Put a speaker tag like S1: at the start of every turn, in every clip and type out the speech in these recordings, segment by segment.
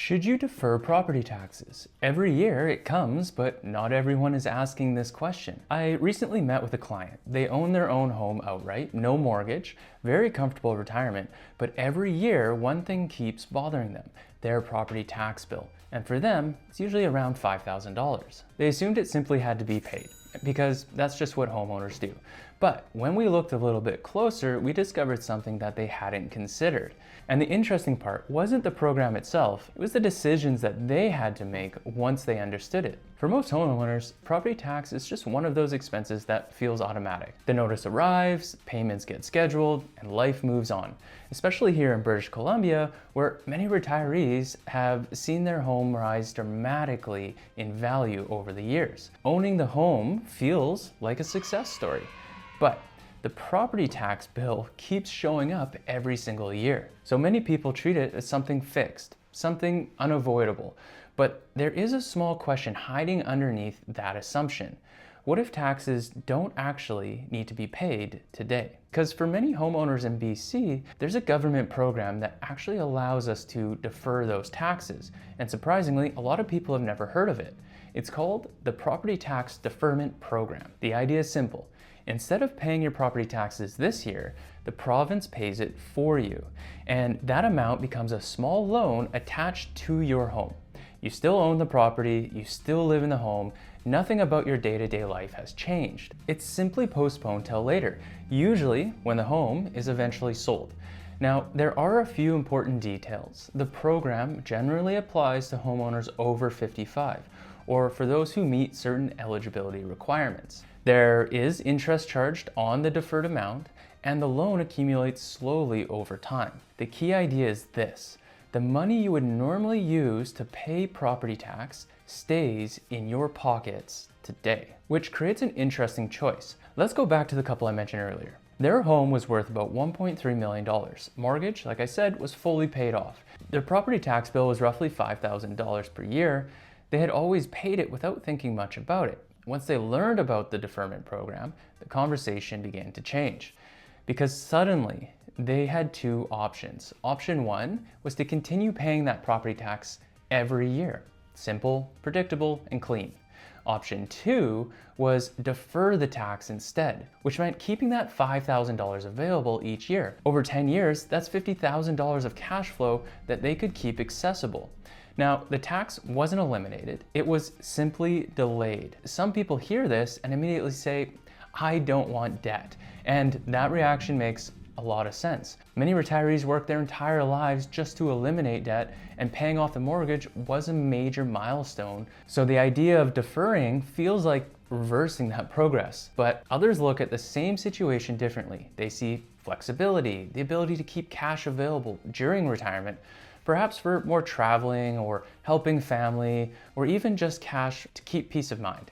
S1: Should you defer property taxes? Every year it comes, but not everyone is asking this question. I recently met with a client. They own their own home outright, no mortgage, very comfortable retirement, but every year one thing keeps bothering them, their property tax bill. And for them, it's usually around $5,000. They assumed it simply had to be paid, because that's just what homeowners do. But when we looked a little bit closer, we discovered something that they hadn't considered. And the interesting part wasn't the program itself, it was the decisions that they had to make once they understood it. For most homeowners, property tax is just one of those expenses that feels automatic. The notice arrives, payments get scheduled, and life moves on. Especially here in British Columbia, where many retirees have seen their home rise dramatically in value over the years. Owning the home feels like a success story. But the property tax bill keeps showing up every single year. So many people treat it as something fixed, something unavoidable. But there is a small question hiding underneath that assumption. What if taxes don't actually need to be paid today? Because for many homeowners in BC, there's a government program that actually allows us to defer those taxes. And surprisingly, a lot of people have never heard of it. It's called the Property Tax Deferment Program. The idea is simple. Instead of paying your property taxes this year, the province pays it for you. And that amount becomes a small loan attached to your home. You still own the property, you still live in the home, nothing about your day-to-day life has changed. It's simply postponed till later, usually when the home is eventually sold. Now, there are a few important details. The program generally applies to homeowners over 55, or for those who meet certain eligibility requirements. There is interest charged on the deferred amount, and the loan accumulates slowly over time. The key idea is this: the money you would normally use to pay property tax stays in your pockets today, which creates an interesting choice. Let's go back to the couple I mentioned earlier. Their home was worth about $1.3 million. Mortgage, like I said, was fully paid off. Their property tax bill was roughly $5,000 per year. They had always paid it without thinking much about it. Once they learned about the deferment program, the conversation began to change, because suddenly they had two options. Option one was to continue paying that property tax every year. Simple, predictable, and clean. Option two was defer the tax instead, which meant keeping that $5,000 available each year. Over 10 years, that's $50,000 of cash flow that they could keep accessible. Now, the tax wasn't eliminated, it was simply delayed. Some people hear this and immediately say, I don't want debt. And that reaction makes a lot of sense. Many retirees work their entire lives just to eliminate debt, and paying off the mortgage was a major milestone. So the idea of deferring feels like reversing that progress. But others look at the same situation differently. They see flexibility, the ability to keep cash available during retirement, perhaps for more traveling or helping family, or even just cash to keep peace of mind.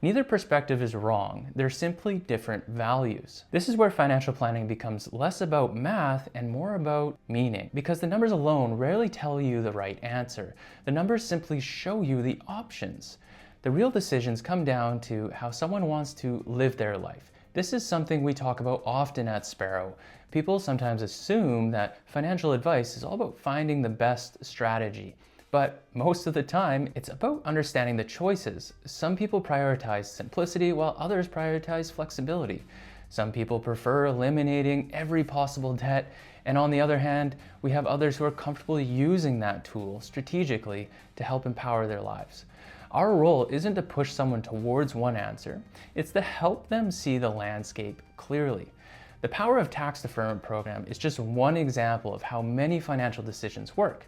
S1: Neither perspective is wrong, they're simply different values. This is where financial planning becomes less about math and more about meaning, because the numbers alone rarely tell you the right answer. The numbers simply show you the options. The real decisions come down to how someone wants to live their life. This is something we talk about often at Sparrow. People sometimes assume that financial advice is all about finding the best strategy. But most of the time, it's about understanding the choices. Some people prioritize simplicity while others prioritize flexibility. Some people prefer eliminating every possible debt, and on the other hand, we have others who are comfortable using that tool strategically to help empower their lives. Our role isn't to push someone towards one answer, it's to help them see the landscape clearly. The Power of Tax Deferment Program is just one example of how many financial decisions work.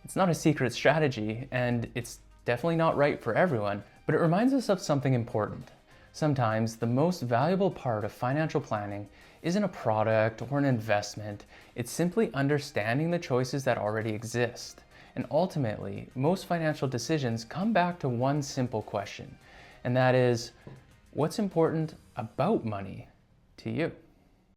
S1: It's not a secret strategy, and it's definitely not right for everyone, but it reminds us of something important. Sometimes the most valuable part of financial planning isn't a product or an investment, it's simply understanding the choices that already exist. And ultimately, most financial decisions come back to one simple question, and that is, what's important about money to you?